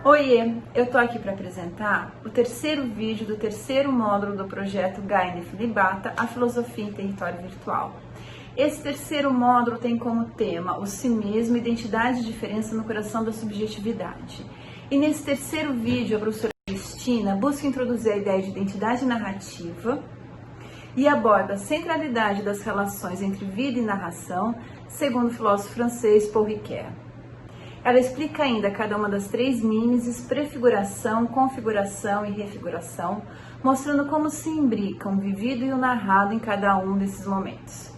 Oiê, eu tô aqui para apresentar o terceiro vídeo do terceiro módulo do projeto Gainef Libata, a filosofia em território virtual. Esse terceiro módulo tem como tema o si mesmo, identidade e diferença no coração da subjetividade. E nesse terceiro vídeo, a professora Cristina busca introduzir a ideia de identidade narrativa e aborda a centralidade das relações entre vida e narração, segundo o filósofo francês Paul Ricoeur. Ela explica ainda cada uma das três mimeses, prefiguração, configuração e refiguração, mostrando como se imbricam o vivido e o narrado em cada um desses momentos.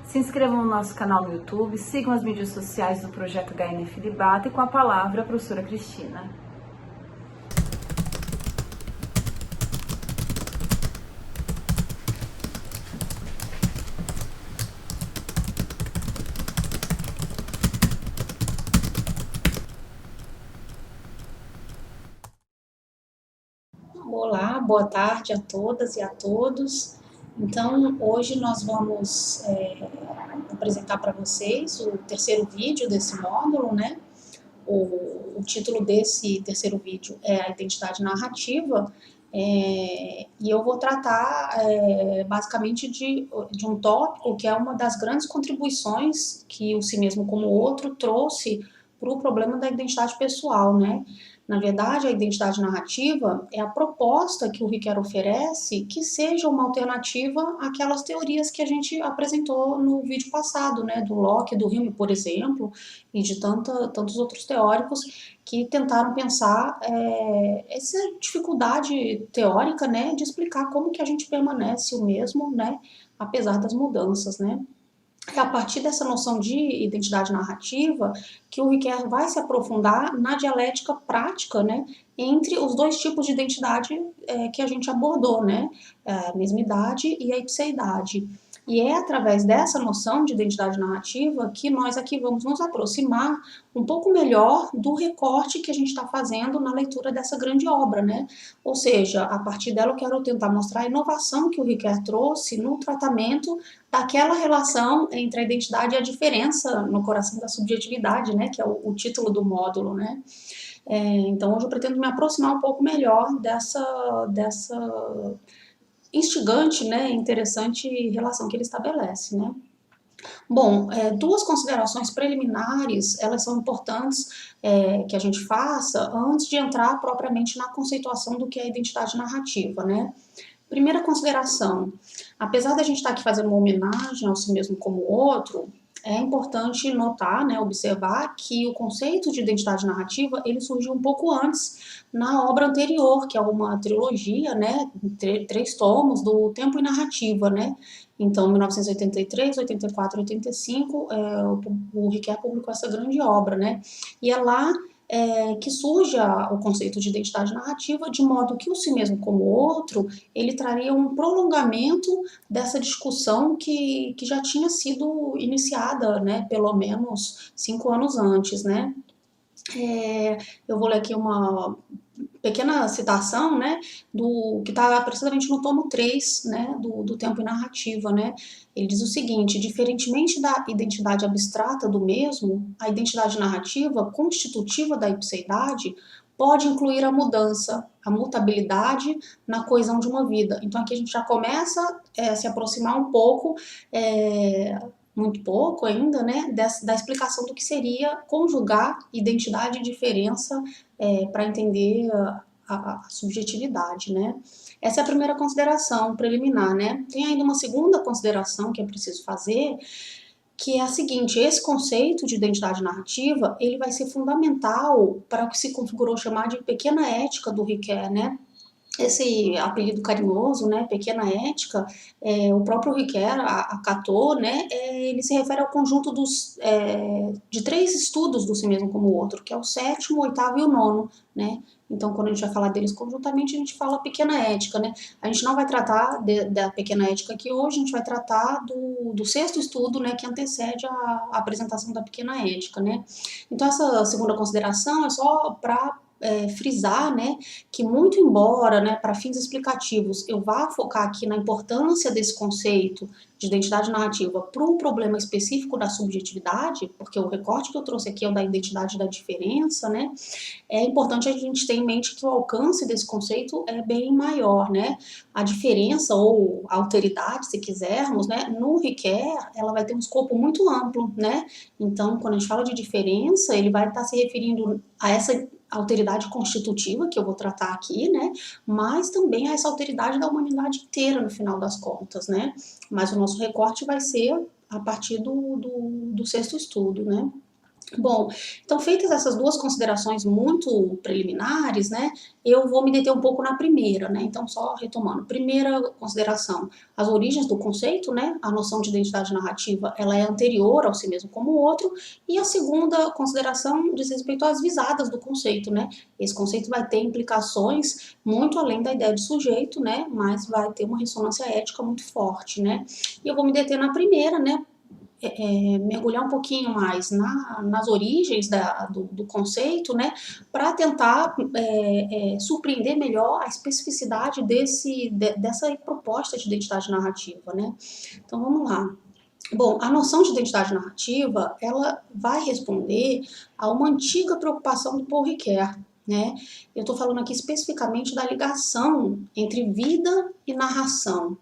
Se inscrevam no nosso canal no YouTube, sigam as mídias sociais do projeto Gainef Libata e com a palavra a professora Cristina. Olá, boa tarde a todas e a todos. Então, hoje nós vamos apresentar para vocês o terceiro vídeo desse módulo, né? O título desse terceiro vídeo é a identidade narrativa, e eu vou tratar basicamente de um tópico que é uma das grandes contribuições que o Si Mesmo Como o Outro trouxe para o problema da identidade pessoal, né? Na verdade, a identidade narrativa é a proposta que o Ricoeur oferece que seja uma alternativa àquelas teorias que a gente apresentou no vídeo passado, né? Do Locke, do Hume, por exemplo, e de tantos outros teóricos que tentaram pensar essa dificuldade teórica, né, de explicar como que a gente permanece o mesmo, né, apesar das mudanças, né. É a partir dessa noção de identidade narrativa que o Ricoeur vai se aprofundar na dialética prática, né, entre os dois tipos de identidade que a gente abordou, né, a mesmidade e a ipseidade. E é através dessa noção de identidade narrativa que nós aqui vamos nos aproximar um pouco melhor do recorte que a gente está fazendo na leitura dessa grande obra, né? Ou seja, a partir dela eu quero tentar mostrar a inovação que o Ricoeur trouxe no tratamento daquela relação entre a identidade e a diferença no coração da subjetividade, né? Que é o título do módulo, né? Então hoje eu pretendo me aproximar um pouco melhor dessa instigante, né, interessante relação que ele estabelece, né. Bom, duas considerações preliminares, elas são importantes que a gente faça antes de entrar propriamente na conceituação do que é a identidade narrativa, né. Primeira consideração, apesar da gente estar aqui fazendo uma homenagem ao Si Mesmo Como o Outro, é importante notar, né, observar que o conceito de identidade narrativa, ele surgiu um pouco antes, na obra anterior, que é uma trilogia, né, três tomos, do Tempo e Narrativa, né. Então, em 1983, 84 e 85, o Ricoeur publicou essa grande obra, né. E é lá que surge o conceito de identidade narrativa, de modo que o Si Mesmo Como o Outro, ele traria um prolongamento dessa discussão que já tinha sido iniciada, né, pelo menos 5 anos antes, né. Eu vou ler aqui uma pequena citação, né, do que está precisamente no tomo 3, né, do Tempo e Narrativa, né. Ele diz o seguinte: diferentemente da identidade abstrata do mesmo, a identidade narrativa, constitutiva da ipseidade, pode incluir a mudança, a mutabilidade na coesão de uma vida. Então aqui a gente já começa a se aproximar um pouco, muito pouco ainda, né, da explicação do que seria conjugar identidade e diferença para entender a subjetividade, né. Essa é a primeira consideração preliminar, né. Tem ainda uma segunda consideração que é preciso fazer, que é a seguinte: esse conceito de identidade narrativa, ele vai ser fundamental para o que se configurou chamar de pequena ética do Ricoeur, né. Esse apelido carinhoso, né, pequena ética, o próprio Ricoeur acatou, né, ele se refere ao conjunto de 3 estudos do Si Mesmo Como o Outro, que é o 7º, o 8º e o 9º, né. Então, quando a gente vai falar deles conjuntamente, a gente fala pequena ética, né. A gente não vai tratar da pequena ética aqui hoje, a gente vai tratar do 6º estudo, né, que antecede a apresentação da pequena ética, né. Então, essa segunda consideração é só para frisar, né, que muito embora, né, para fins explicativos, eu vá focar aqui na importância desse conceito de identidade narrativa para um problema específico da subjetividade, porque o recorte que eu trouxe aqui é o da identidade da diferença, né, é importante a gente ter em mente que o alcance desse conceito é bem maior, né, a diferença ou a alteridade, se quisermos, né, no Ricoeur, ela vai ter um escopo muito amplo, né, então quando a gente fala de diferença, ele vai estar se referindo a essa alteridade constitutiva, que eu vou tratar aqui, né, mas também a essa alteridade da humanidade inteira, no final das contas, né, mas o nosso recorte vai ser a partir do sexto estudo, né. Bom, então feitas essas duas considerações muito preliminares, né, eu vou me deter um pouco na primeira, né, então só retomando. Primeira consideração, as origens do conceito, né, a noção de identidade narrativa, ela é anterior ao si mesmo como o outro, e a segunda consideração diz respeito às visadas do conceito, né, esse conceito vai ter implicações muito além da ideia de sujeito, né, mas vai ter uma ressonância ética muito forte, né, e eu vou me deter na primeira, né, mergulhar um pouquinho mais nas origens do conceito, né, para tentar surpreender melhor a especificidade dessa proposta de identidade narrativa, né. Então vamos lá. Bom, a noção de identidade narrativa, ela vai responder a uma antiga preocupação do Paul Ricoeur, né. Eu estou falando aqui especificamente da ligação entre vida e narração.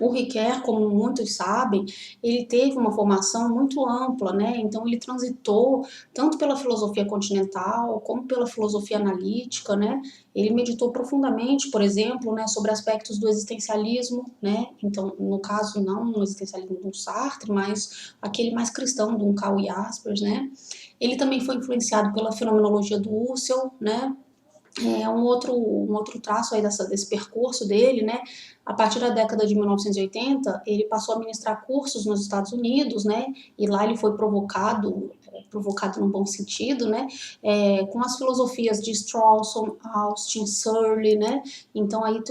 O Ricoeur, como muitos sabem, ele teve uma formação muito ampla, né? Então ele transitou tanto pela filosofia continental como pela filosofia analítica, né? Ele meditou profundamente, por exemplo, né, sobre aspectos do existencialismo, né? Então, no caso, não no existencialismo do Sartre, mas aquele mais cristão do Karl Jaspers, né? Ele também foi influenciado pela fenomenologia do Husserl, né? É um outro traço aí desse percurso dele, né? A partir da década de 1980, ele passou a ministrar cursos nos Estados Unidos, né? E lá ele foi provocado no bom sentido, né? Com as filosofias de Strawson, Austin, Searle, né? Então aí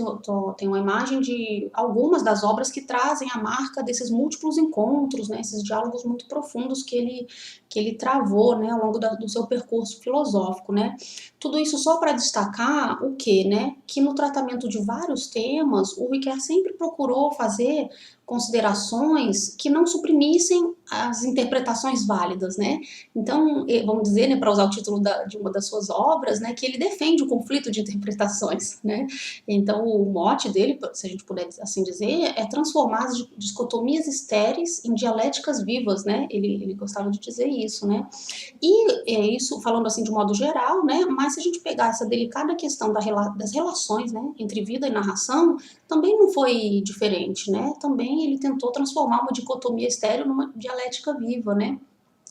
tem uma imagem de algumas das obras que trazem a marca desses múltiplos encontros, né? Esses diálogos muito profundos que ele travou, né? Ao longo do seu percurso filosófico, né? Tudo isso só para destacar o quê, né? Que no tratamento de vários temas, o Ricoeur sempre procurou fazer considerações que não suprimissem as interpretações válidas, né? Então, vamos dizer, né, para usar o título de uma das suas obras, né, que ele defende o conflito de interpretações, né? Então, o mote dele, se a gente puder assim dizer, é transformar as dicotomias estéreis em dialéticas vivas, né? Ele gostava de dizer isso, né? E isso falando assim de modo geral, né? Mas se a gente pegar essa delicada questão das relações, né, entre vida e narração, também não foi diferente, né? Também ele tentou transformar uma dicotomia estéril numa dialética viva, né?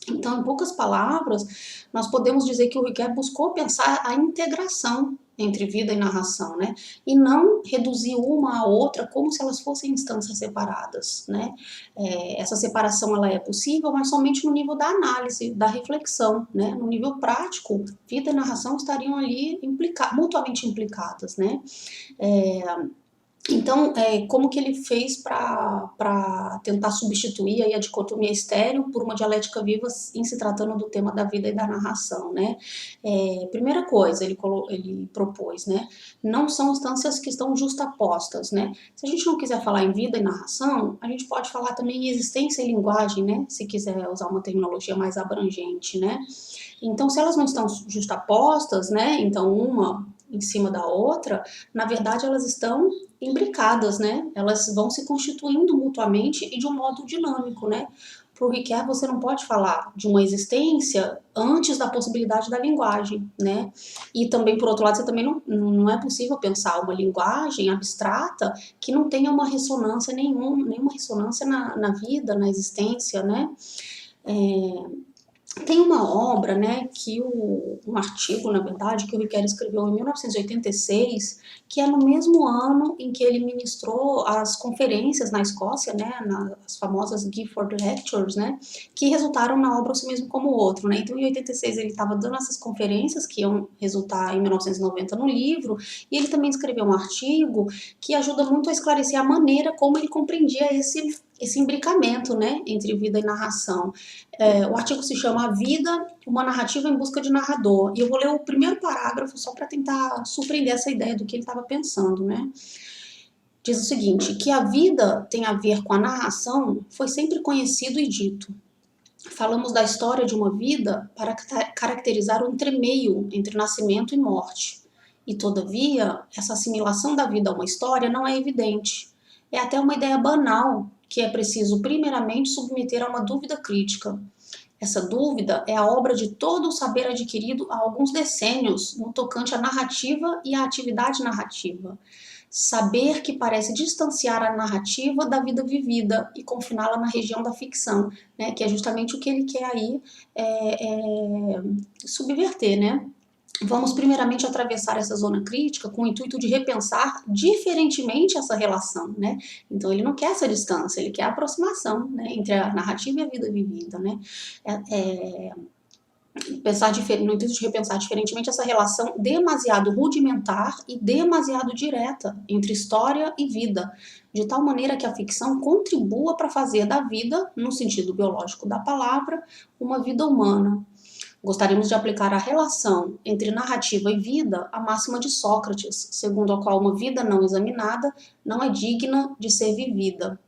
Então, em poucas palavras, nós podemos dizer que o Ricoeur buscou pensar a integração entre vida e narração, né? E não reduzir uma à outra como se elas fossem instâncias separadas, né? Essa separação ela é possível, mas somente no nível da análise, da reflexão, né? No nível prático, vida e narração estariam ali mutuamente implicadas, né? Então, como que ele fez para tentar substituir aí a dicotomia estéril por uma dialética viva em se tratando do tema da vida e da narração, né? Primeira coisa, ele propôs, né? Não são instâncias que estão justapostas, né? Se a gente não quiser falar em vida e narração, a gente pode falar também em existência e linguagem, né? Se quiser usar uma terminologia mais abrangente, né? Então, se elas não estão justapostas, né? Então, uma em cima da outra, na verdade elas estão imbricadas, né? Elas vão se constituindo mutuamente e de um modo dinâmico, né? Para o Ricoeur, você não pode falar de uma existência antes da possibilidade da linguagem, né? E também, por outro lado, você também não é possível pensar uma linguagem abstrata que não tenha uma ressonância nenhuma ressonância na vida, na existência, né? Tem uma obra, né, um artigo, na verdade, que o Ricoeur escreveu em 1986, que é no mesmo ano em que ele ministrou as conferências na Escócia, né, as famosas Gifford Lectures, né, que resultaram na obra O Si Mesmo como o Outro, né. Então, em 86 ele estava dando essas conferências que iam resultar em 1990 no livro, e ele também escreveu um artigo que ajuda muito a esclarecer a maneira como ele compreendia esse imbricamento, né, entre vida e narração. O artigo se chama A Vida, uma narrativa em busca de narrador. E eu vou ler o primeiro parágrafo só para tentar surpreender essa ideia do que ele estava pensando, né? Diz o seguinte, que a vida tem a ver com a narração foi sempre conhecido e dito. Falamos da história de uma vida para caracterizar o entremeio entre nascimento e morte. E, todavia, essa assimilação da vida a uma história não é evidente. É até uma ideia banal que é preciso primeiramente submeter a uma dúvida crítica. Essa dúvida é a obra de todo o saber adquirido há alguns decênios no tocante à narrativa e à atividade narrativa. Saber que parece distanciar a narrativa da vida vivida e confiná-la na região da ficção, né? Que é justamente o que ele quer aí subverter, né? Vamos primeiramente atravessar essa zona crítica com o intuito de repensar diferentemente essa relação, né? Então ele não quer essa distância, ele quer a aproximação, né, entre a narrativa e a vida vivida, né? No intuito de repensar diferentemente essa relação demasiado rudimentar e demasiado direta entre história e vida, de tal maneira que a ficção contribua para fazer da vida, no sentido biológico da palavra, uma vida humana. Gostaríamos de aplicar a relação entre narrativa e vida à máxima de Sócrates, segundo a qual uma vida não examinada não é digna de ser vivida.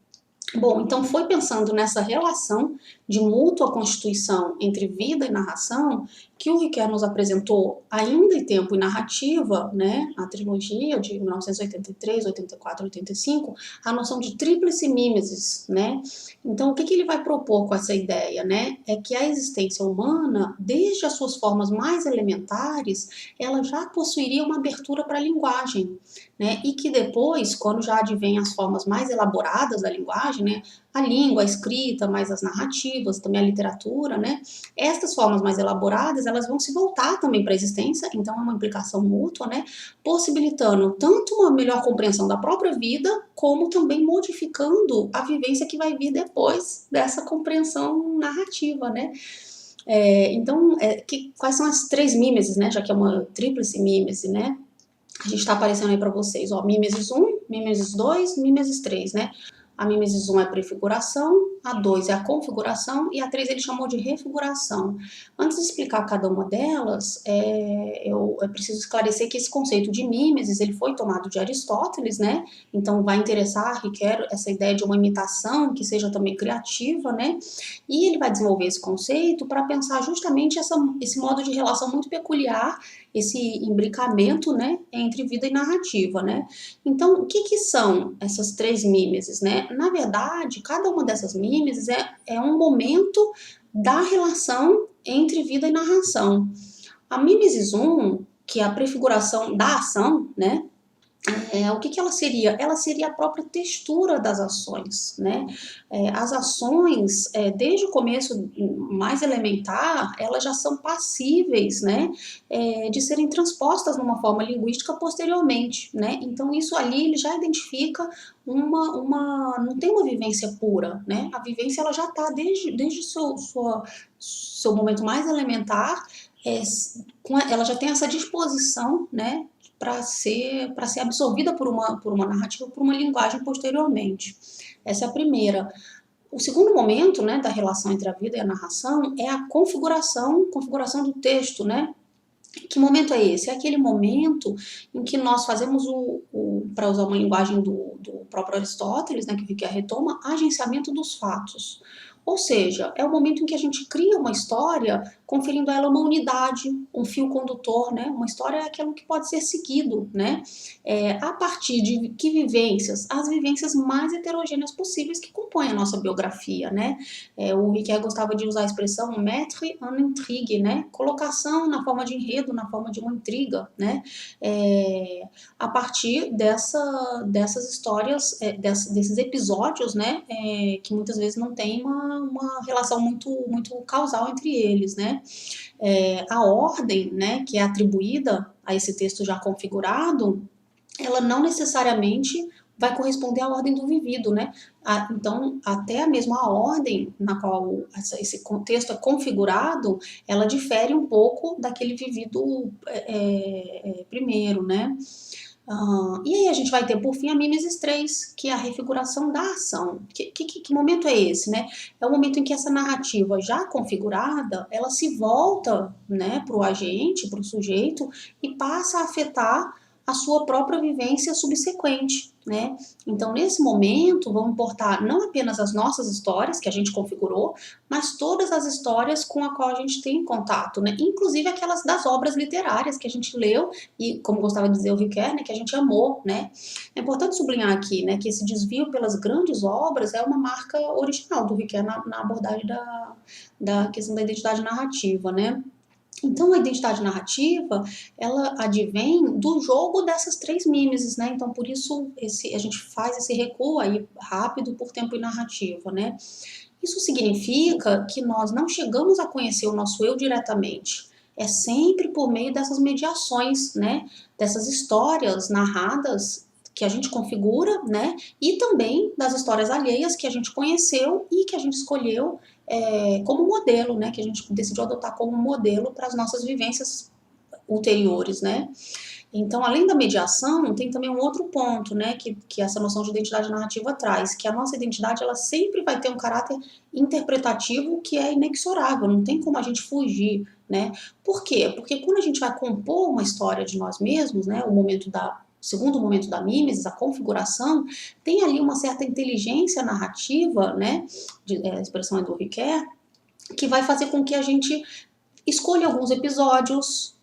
Bom, então foi pensando nessa relação de mútua constituição entre vida e narração que o Riquet nos apresentou ainda em Tempo e Narrativa, né, a trilogia de 1983, 84, 85, a noção de tríplice mimesis, né? Então, o que ele vai propor com essa ideia, né? É que a existência humana, desde as suas formas mais elementares, ela já possuiria uma abertura para a linguagem, né? E que depois, quando já advém as formas mais elaboradas da linguagem, né? A língua, a escrita, mais as narrativas, também a literatura, né? Estas formas mais elaboradas, elas vão se voltar também para a existência, então é uma implicação mútua, né? Possibilitando tanto uma melhor compreensão da própria vida, como também modificando a vivência que vai vir depois dessa compreensão narrativa, né? Quais são as três mimeses, né? Já que é uma tríplice mímese, né? A gente está aparecendo aí para vocês, ó, mimesis 1, mimesis 2, mimesis 3, né? A mimesis 1 é a prefiguração, a 2 é a configuração e a 3 ele chamou de refiguração. Antes de explicar cada uma delas, eu preciso esclarecer que esse conceito de mimesis ele foi tomado de Aristóteles, né? Então vai interessar a Riquet essa ideia de uma imitação que seja também criativa, né? E ele vai desenvolver esse conceito para pensar justamente esse modo de relação muito peculiar, esse imbricamento, né, entre vida e narrativa, né? Então, o que são essas três mimeses, né? Na verdade, cada uma dessas mimeses é um momento da relação entre vida e narração. A mimesis 1, que é a prefiguração da ação, né? O que ela seria? Ela seria a própria textura das ações, né? As ações, desde o começo mais elementar, elas já são passíveis, né, de serem transpostas numa forma linguística posteriormente, né? Então isso ali ele já identifica não tem uma vivência pura, né? A vivência ela já está desde seu momento mais elementar, ela já tem essa disposição, né, para ser absorvida por uma narrativa, por uma linguagem posteriormente. Essa é a primeira. O segundo momento, né, da relação entre a vida e a narração é a configuração do texto, né? Que momento é esse? É aquele momento em que nós fazemos para usar uma linguagem do próprio Aristóteles, né, que o Riquet retoma, agenciamento dos fatos. Ou seja, é o momento em que a gente cria uma história, conferindo a ela uma unidade, um fio condutor, né? Uma história é aquilo que pode ser seguido, né? A partir de que vivências? As vivências mais heterogêneas possíveis que compõem a nossa biografia, né? O Riquet gostava de usar a expressão mettre en intrigue, né? Colocação na forma de enredo, na forma de uma intriga, né? A partir dessas histórias, desses episódios, né? Que muitas vezes não tem uma relação muito, muito causal entre eles, né? A ordem, né, que é atribuída a esse texto já configurado, ela não necessariamente vai corresponder à ordem do vivido, né? Então, até mesmo a ordem na qual esse contexto é configurado, ela difere um pouco daquele vivido primeiro, né? E aí a gente vai ter, por fim, a mimesis 3, que é a refiguração da ação. Que momento é esse, né? É o momento em que essa narrativa já configurada, ela se volta, né, para o agente, para o sujeito, e passa a afetar a sua própria vivência subsequente, né? Então, nesse momento, vão importar não apenas as nossas histórias, que a gente configurou, mas todas as histórias com a qual a gente tem contato, né? Inclusive aquelas das obras literárias que a gente leu e, como gostava de dizer o Ricoeur, né, que a gente amou, né? É importante sublinhar aqui, né, que esse desvio pelas grandes obras é uma marca original do Ricoeur na abordagem da questão da identidade narrativa, né? Então, a identidade narrativa, ela advém do jogo dessas três mimeses, né? Então, por isso, a gente faz esse recuo aí rápido por tempo e narrativa, né? Isso significa que nós não chegamos a conhecer o nosso eu diretamente. É sempre por meio dessas mediações, né? Dessas histórias narradas que a gente configura, né? E também das histórias alheias que a gente conheceu e que a gente escolheu como modelo, né? Que a gente decidiu adotar como modelo para as nossas vivências ulteriores, né? Então, além da mediação, tem também um outro ponto, né, que essa noção de identidade narrativa traz, que a nossa identidade, ela sempre vai ter um caráter interpretativo que é inexorável, não tem como a gente fugir, né? Por quê? Porque quando a gente vai compor uma história de nós mesmos, né, segundo momento da mimesis, a configuração, tem ali uma certa inteligência narrativa, né, a expressão é do Ricoeur, que vai fazer com que a gente escolha alguns episódios,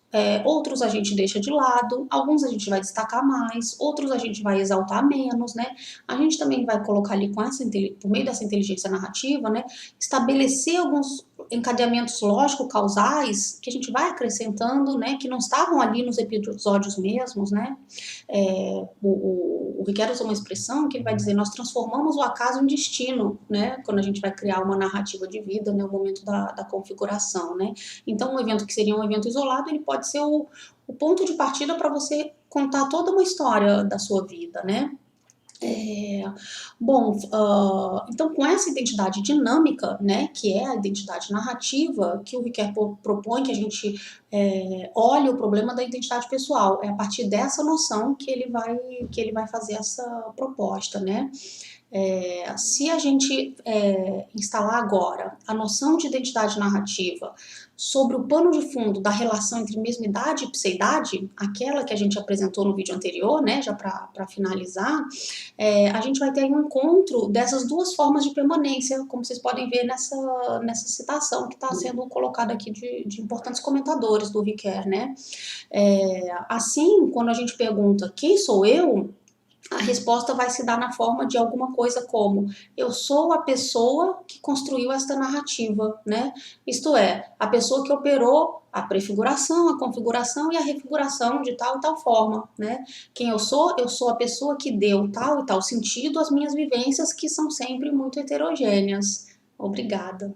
outros a gente deixa de lado, alguns a gente vai destacar mais, outros a gente vai exaltar menos, né? A gente também vai colocar ali por meio dessa inteligência narrativa, né, estabelecer alguns encadeamentos lógico-causais que a gente vai acrescentando, né, que não estavam ali nos episódios mesmos, né? O Ricoeur usa uma expressão que ele vai dizer: nós transformamos o acaso em destino, né? Quando a gente vai criar uma narrativa de vida, né, no momento da configuração, né? Então, um evento que seria um evento isolado, ele pode ser o ponto de partida para você contar toda uma história da sua vida, né? Então, com essa identidade dinâmica, né, que é a identidade narrativa, que o Ricoeur propõe que a gente olhe o problema da identidade pessoal. É a partir dessa noção que ele vai fazer essa proposta, né? Se a gente instalar agora a noção de identidade narrativa sobre o pano de fundo da relação entre mesmidade e pseidade, aquela que a gente apresentou no vídeo anterior, né, já para finalizar, a gente vai ter aí um encontro dessas duas formas de permanência, como vocês podem ver nessa citação que está sendo colocada aqui de importantes comentadores do Ricoeur, né? Assim, quando a gente pergunta quem sou eu, a resposta vai se dar na forma de alguma coisa como: eu sou a pessoa que construiu esta narrativa, né? Isto é, a pessoa que operou a prefiguração, a configuração e a refiguração de tal e tal forma, né? Quem eu sou a pessoa que deu tal e tal sentido às minhas vivências, que são sempre muito heterogêneas. Obrigada.